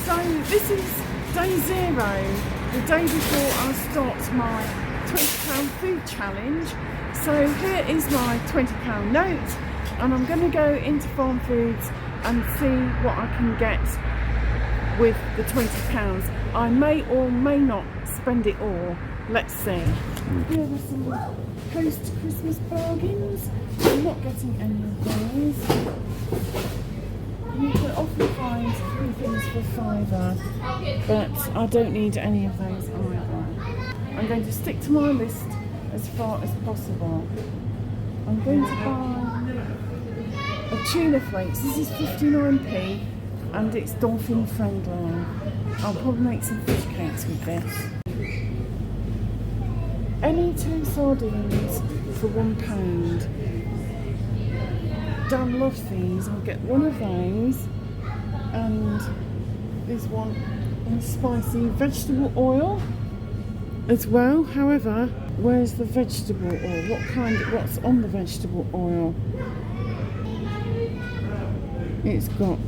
So this is day 0, the day before I start my £20 food challenge. So here is my £20 note, and I'm going to go into Farmfoods and see what I can get with the £20. I may or may not spend it all. Let's see. Here are some post-Christmas bargains. I'm not getting any of those. You can often find 3 things for £5, but I don't need any of those either. I'm going to stick to my list as far as possible. I'm going to buy a tuna flakes. This is 59p and it's dolphin friendly. I'll probably make some fish cakes with this. Any 2 sardines for £1. Dan loves these. I'll get one of those, and this one in spicy vegetable oil as well. However, where's the vegetable oil? What's on the vegetable oil? It's got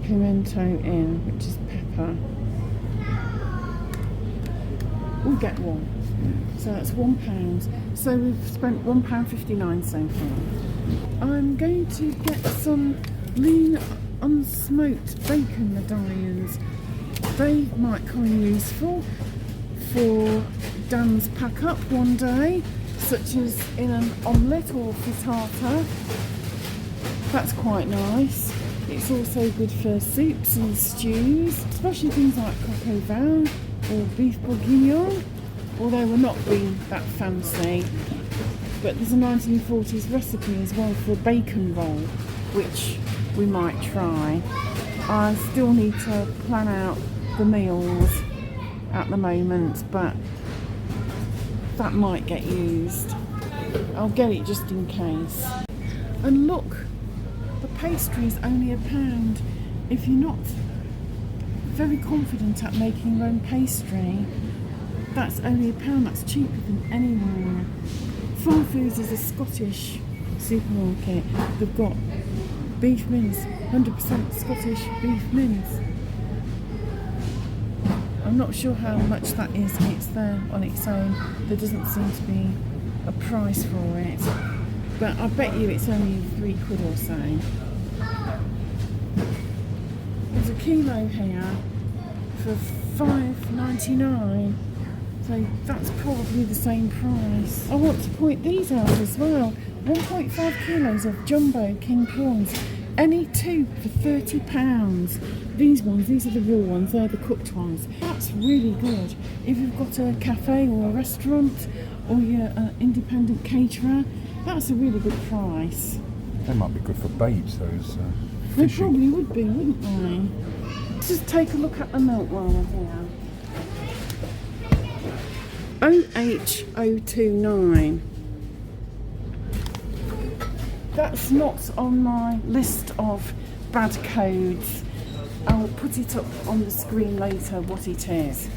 pimento in, which is pepper. We'll get one. So that's £1. So we've spent £1.59 so far. I'm going to get some lean unsmoked bacon medallions. They might come in useful for Dan's pack up one day, such as in an omelette or frittata. That's quite nice. It's also good for soups and stews, especially things like coq au vin or beef bourguignon, although we're not being that fancy. But there's a 1940s recipe as well for a bacon roll, which we might try. I still need to plan out the meals at the moment, but that might get used. I'll get it just in case. And look, the pastry is only £1. If you're not very confident at making your own pastry, that's only £1. That's cheaper than anywhere. Farmfoods is a Scottish supermarket. They've got beef mince, 100% Scottish beef mince. I'm not sure how much that is. It's there on its own. There doesn't seem to be a price for it, but I bet you it's only £3 or so. There's a kilo here for £5.99. So that's probably the same price. I want to point these out as well. 1.5 kilos of jumbo king prawns. Any 2 for £30. These are the raw ones, they're the cooked ones. That's really good. If you've got a cafe or a restaurant, or you're an independent caterer, that's a really good price. They might be good for babes, those They probably would be, wouldn't they? Let's just take a look at the milk while we're here. OH029. That's not on my list of bad codes. I'll put it up on the screen later what it is.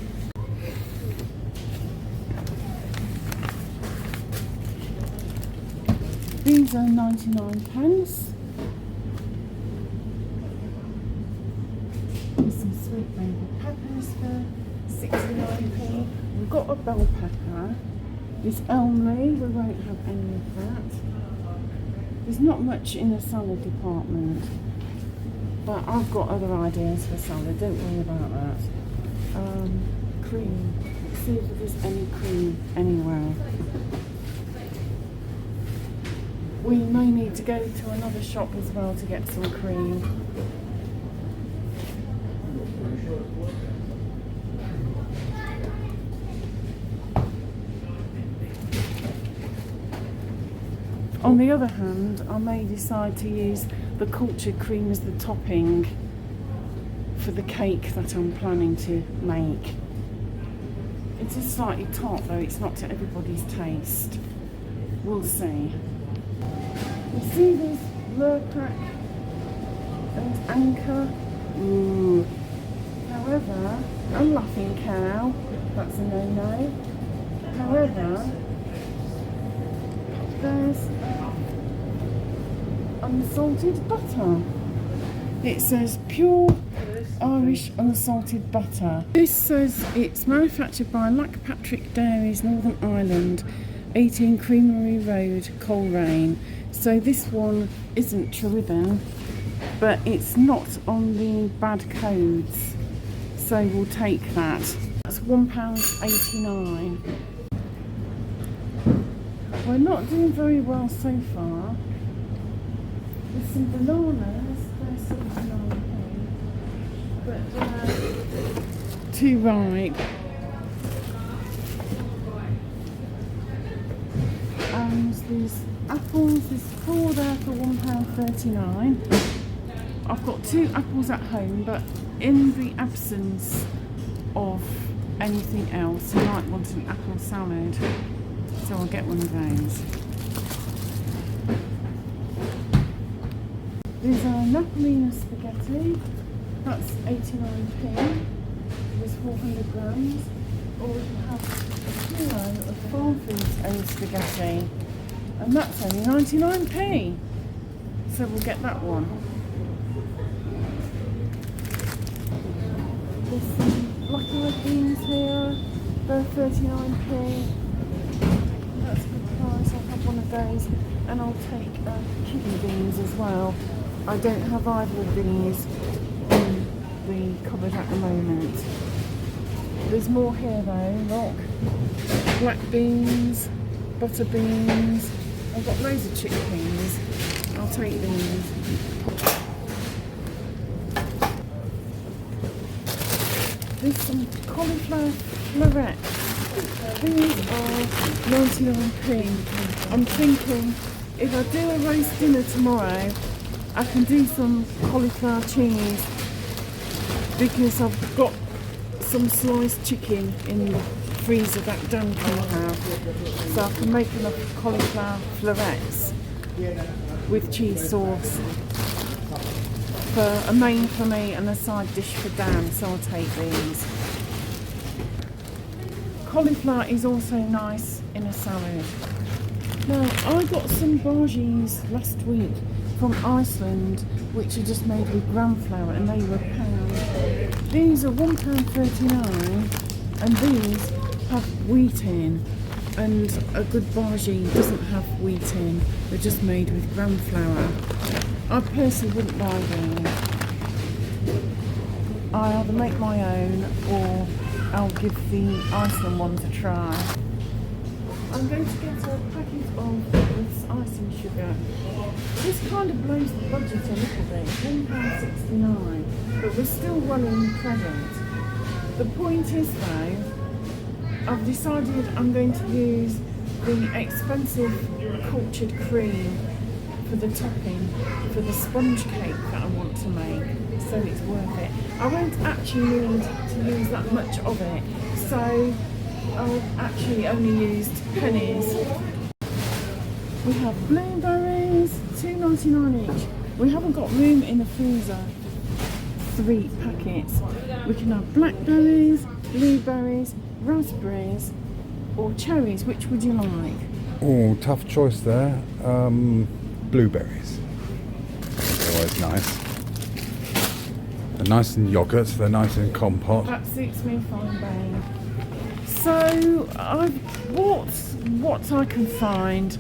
These are 99p. There's some sweet baby peppers for 69p. We've got a bell pepper. This Elmley, we won't have any of that. There's not much in the salad department, but I've got other ideas for salad, don't worry about that. Cream. Let's see if there's any cream anywhere. We may need to go to another shop as well to get some cream. On the other hand, I may decide to use the cultured cream as the topping for the cake that I'm planning to make. It is slightly tart though, it's not to everybody's taste. We'll see. You see this Lurpak and Anchor? Ooh. However, I'm Laughing Cow, that's a no-no. However, there's unsalted butter. It says pure Irish unsalted butter. This says it's manufactured by Lackpatrick Dairies, Northern Ireland, 18 Creamery Road, Coleraine. So this one isn't Tryworthing, but it's not on the bad codes, so we'll take that. That's £1.89. We're not doing very well so far. With some bananas, they're 79p, but they're too ripe. And these apples, there's 4 there for £1.39. I've got 2 apples at home, but in the absence of anything else, you might want an apple salad, so I'll get one of those. These are Napolina spaghetti, that's 89p, there's 400 grams, or we can have a kilo of Farmfoods old spaghetti, and that's only 99p, so we'll get that one. There's some black eyed beans here, they're 39p, that's a good price, I'll have one of those, and I'll take kidney beans as well. I don't have either of these in the cupboard at the moment. There's more here though, look. Black beans, butter beans, I've got loads of chickpeas. I'll take these. There's some cauliflower florets. These are 99p. I'm thinking if I do a roast dinner tomorrow, I can do some cauliflower cheese because I've got some sliced chicken in the freezer that Dan can have. So I can make enough cauliflower florets with cheese sauce for a main for me and a side dish for Dan, so I'll take these. Cauliflower is also nice in a salad. Now, I got some bhajias last week from Iceland, which are just made with gram flour, and they were £1. These are £1.39, and these have wheat in, and a good bhaji doesn't have wheat in. They're just made with gram flour. I personally wouldn't buy them. I either make my own or I'll give the Iceland ones a try. I'm going to get a packet of this icing sugar. This kind of blows the budget a little bit, £1.69, but we're still well in credit. The point is though, I've decided I'm going to use the expensive cultured cream for the topping, for the sponge cake that I want to make, so it's worth it. I won't actually need to use that much of it, so I've actually only used pennies. We have blueberries, £2.99 each. We haven't got room in the freezer for 3 packets. We can have blackberries, blueberries, raspberries, or cherries. Which would you like? Oh, tough choice there. Blueberries. They're always nice. They're nice in yogurts, they're nice in compote. That suits me fine, babe. So I've bought what I can find.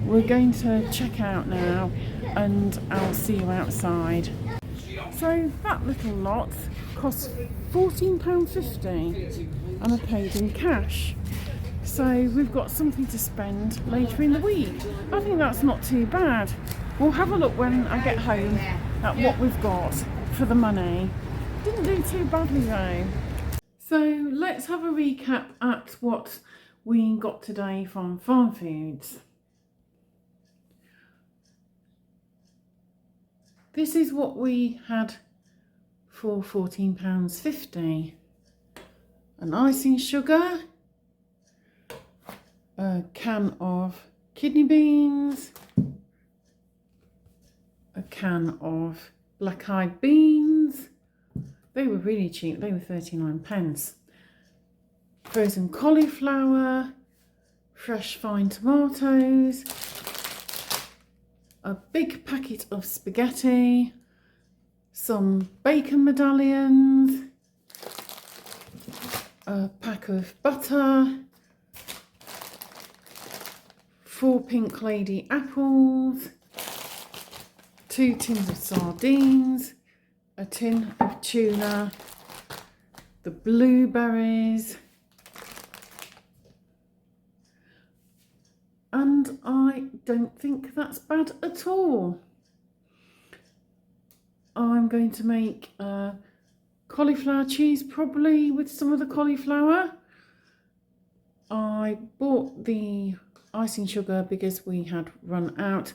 We're going to check out now and I'll see you outside. So that little lot cost £14.50 and I paid in cash. So we've got something to spend later in the week. I think that's not too bad. We'll have a look when I get home at what we've got for the money. Didn't do too badly though. So let's have a recap at what we got today from Farmfoods. This is what we had for £14.50. An icing sugar, a can of kidney beans, a can of black-eyed beans. They were really cheap, they were 39p. Frozen cauliflower, fresh fine tomatoes, a big packet of spaghetti, some bacon medallions, a pack of butter, 4 Pink Lady apples, 2 tins of sardines, a tin of tuna, the blueberries, and I don't think that's bad at all. I'm going to make cauliflower cheese probably with some of the cauliflower. I bought the icing sugar because we had run out,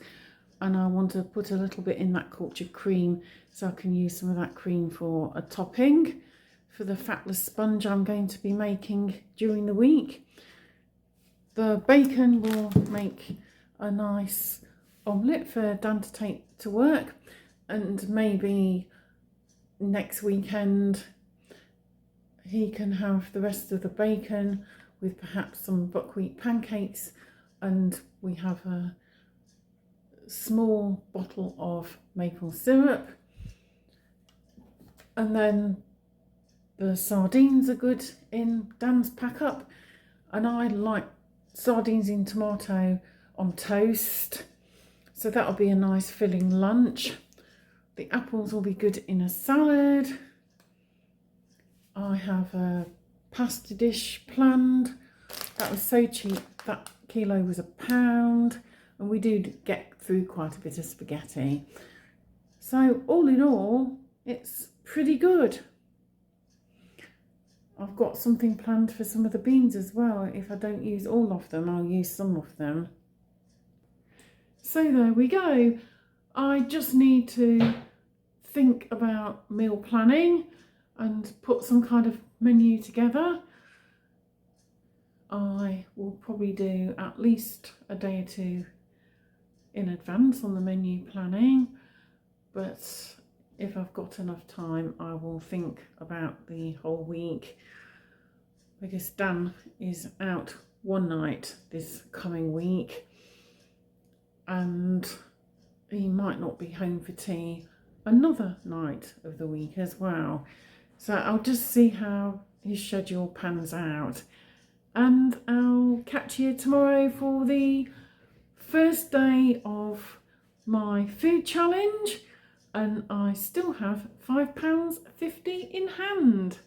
and I want to put a little bit in that cultured cream so I can use some of that cream for a topping for the fatless sponge I'm going to be making during the week. The bacon will make a nice omelette for Dan to take to work, and maybe next weekend he can have the rest of the bacon with perhaps some buckwheat pancakes, and we have a small bottle of maple syrup. And then the sardines are good in Dan's pack up, and I like sardines in tomato on toast, so that'll be a nice filling lunch. The apples will be good in a salad. I have a pasta dish planned. That was so cheap, that kilo was £1, and we do get through quite a bit of spaghetti. So all in all, it's pretty good. I've got something planned for some of the beans as well. If I don't use all of them, I'll use some of them. So there we go. I just need to think about meal planning and put some kind of menu together. I will probably do at least a day or two in advance on the menu planning, but if I've got enough time I will think about the whole week, because Dan is out one night this coming week and he might not be home for tea another night of the week as well. So I'll just see how his schedule pans out, and I'll catch you tomorrow for the first day of my food challenge, and I still have £5.50 in hand.